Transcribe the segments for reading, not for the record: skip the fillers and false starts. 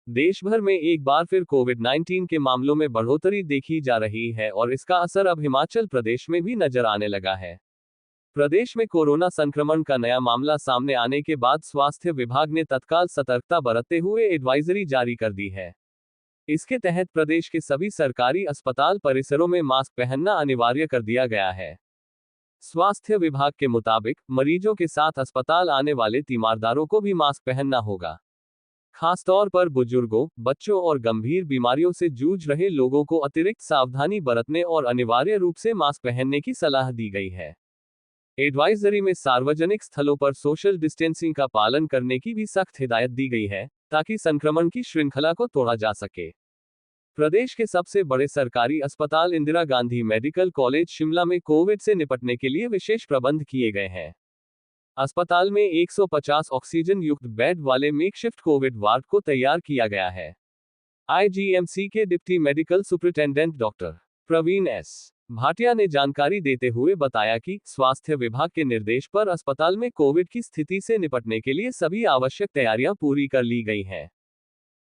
देश भर में एक बार फिर कोविड-19 के मामलों में बढ़ोतरी देखी जा रही है और इसका असर अब हिमाचल प्रदेश में भी नजर आने लगा है। प्रदेश में कोरोना संक्रमण का नया मामला सामने आने के बाद स्वास्थ्य विभाग ने तत्काल सतर्कता बरतते हुए एडवाइजरी जारी कर दी है। इसके तहत प्रदेश के सभी सरकारी अस्पताल परिसरों में मास्क पहनना अनिवार्य कर दिया गया है। स्वास्थ्य विभाग के मुताबिक मरीजों के साथ अस्पताल आने वाले तीमारदारों को भी मास्क पहनना होगा। खासतौर पर बुजुर्गों, बच्चों और गंभीर बीमारियों से जूझ रहे लोगों को अतिरिक्त सावधानी बरतने और अनिवार्य रूप से मास्क पहनने की सलाह दी गई है। एडवाइजरी में सार्वजनिक स्थलों पर सोशल डिस्टेंसिंग का पालन करने की भी सख्त हिदायत दी गई है, ताकि संक्रमण की श्रृंखला को तोड़ा जा सके। प्रदेश के सबसे बड़े सरकारी अस्पताल इंदिरा गांधी मेडिकल कॉलेज शिमला में कोविड से निपटने के लिए विशेष प्रबंध किए गए हैं। अस्पताल में 150 ऑक्सीजन युक्त बेड वाले मेकशिफ्ट कोविड वार्ड को तैयार किया गया है। आईजीएमसी के deputy medical superintendent doctor Praveen S Bhatia ने जानकारी देते हुए बताया कि स्वास्थ्य विभाग के निर्देश पर अस्पताल में कोविड की स्थिति से निपटने के लिए सभी आवश्यक तैयारियां पूरी कर ली गई हैं।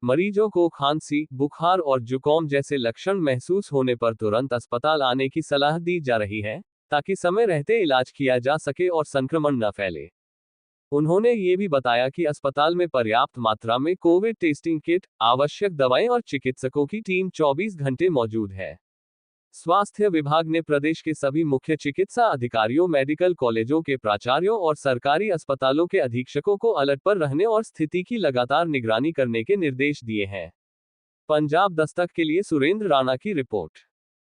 मरीजों को खांसी, बुखार और जुकाम जैसे लक्षण महसूस होने पर तुरंत अस्पताल आने की सलाह दी जा रही है, ताकि समय रहते इलाज किया जा सके और संक्रमण न फैले। उन्होंने ये भी बताया कि अस्पताल में पर्याप्त मात्रा में कोविड टेस्टिंग किट, आवश्यक दवाएं और चिकित्सकों की टीम 24 घंटे मौजूद है। स्वास्थ्य विभाग ने प्रदेश के सभी मुख्य चिकित्सा अधिकारियों, मेडिकल कॉलेजों के प्राचार्यों और सरकारी अस्पतालों के अधीक्षकों को अलर्ट पर रहने और स्थिति की लगातार निगरानी करने के निर्देश दिए हैं। पंजाब दस्तक के लिए सुरेंद्र राणा की report.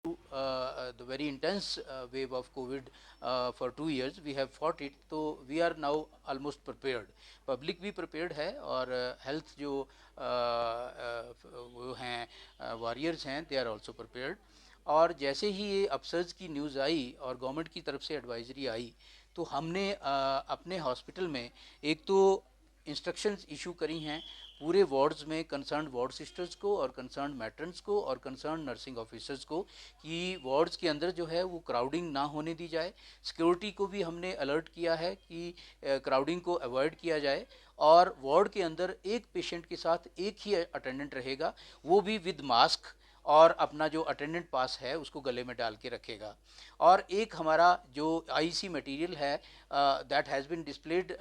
The very intense wave of COVID for 2 years we have fought it, तो we are now almost prepared. Public भी prepared है और health जो वो हैं warriors हैं, they are also prepared. और जैसे ही ये अपसर्ज की न्यूज़ आई और गवर्नमेंट की तरफ से एडवाइजरी आई, तो हमने अपने हॉस्पिटल में एक तो इंस्ट्रक्शंस इशू करी हैं पूरे वार्ड्स में कंसर्न वार्ड सिस्टर्स को और कंसर्न मैट्रन्स को और कंसर्न नर्सिंग ऑफिसर्स को कि वार्ड्स के अंदर जो है वो क्राउडिंग ना होने दी जाए। सिक्योरिटी को भी हमने अलर्ट किया है कि क्राउडिंग को अवॉइड किया जाए और वार्ड के अंदर एक पेशेंट के साथ एक ही अटेंडेंट रहेगा, वो भी विद मास्क और अपना जो अटेंडेंट पास है उसको गले में डाल के रखेगा। और एक हमारा जो आईसी मटेरियल है that has been displayed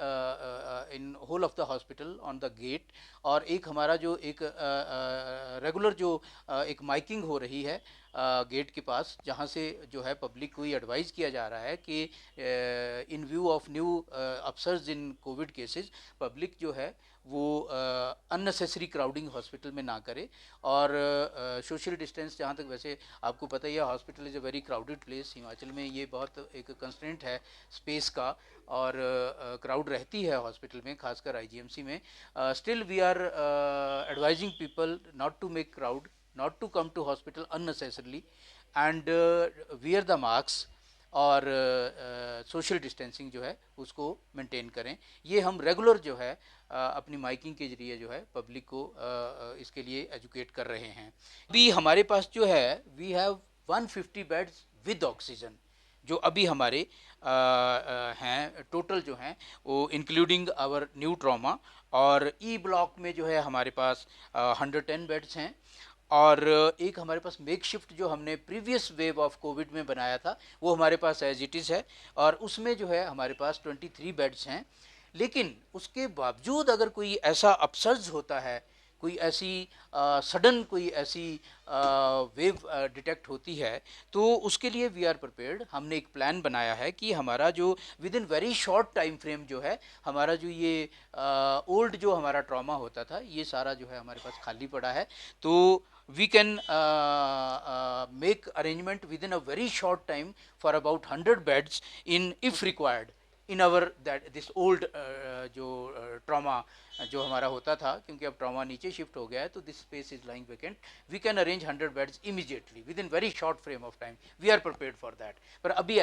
in whole of the hospital on the gate, और एक हमारा जो एक रेगुलर जो एक माइकिंग हो रही है गेट के पास, जहाँ से जो है पब्लिक को ही एडवाइस किया जा रहा है कि इन view of new upsurge in Covid cases public जो है वो अननेसेसरी क्राउडिंग हॉस्पिटल में ना करे और सोशल डिस्टेंस, जहाँ तक वैसे आपको पता ही है hospital is a very crowded place. Himachal में ये बहुत एक कंस्ट्रेंट है स्पेस का और क्राउड रहती है हॉस्पिटल में, खासकर आईजीएमसी में। Still we are advising people not to make crowd, not to come to hospital unnecessarily and wear the masks और सोशल डिस्टेंसिंग जो है उसको मेंटेन करें। ये हम रेगुलर जो है अपनी माइकिंग के जरिए जो है पब्लिक को इसके लिए एजुकेट कर रहे हैं। अभी हमारे पास जो है we have 150 beds with oxygen जो अभी हमारे हैं टोटल जो हैं वो इंक्लूडिंग आवर न्यू ट्रॉमा, और ई ब्लॉक में जो है हमारे पास 110 बेड्स हैं और एक हमारे पास मेक शिफ्ट जो हमने प्रीवियस वेव ऑफ कोविड में बनाया था वो हमारे पास एज इट इज़ है और उसमें जो है हमारे पास 23 बेड्स हैं। लेकिन उसके बावजूद अगर कोई ऐसा अपसर्ज होता है, कोई ऐसी सडन कोई ऐसी वेव डिटेक्ट होती है, तो उसके लिए वी आर प्रिपेयर्ड। हमने एक प्लान बनाया है कि हमारा जो with in very short time frame जो है हमारा जो ये ओल्ड जो हमारा ट्रॉमा होता था ये सारा जो है हमारे पास खाली पड़ा है, तो we can make arrangement within a very short time for about 100 beds in if required in our that this old जो trauma जो हमारा होता था, क्योंकि अब ट्रॉमा नीचे शिफ्ट हो गया है तो this space is lying vacant, we can arrange 100 beds immediately within very short frame of time. We are prepared for that. पर अभी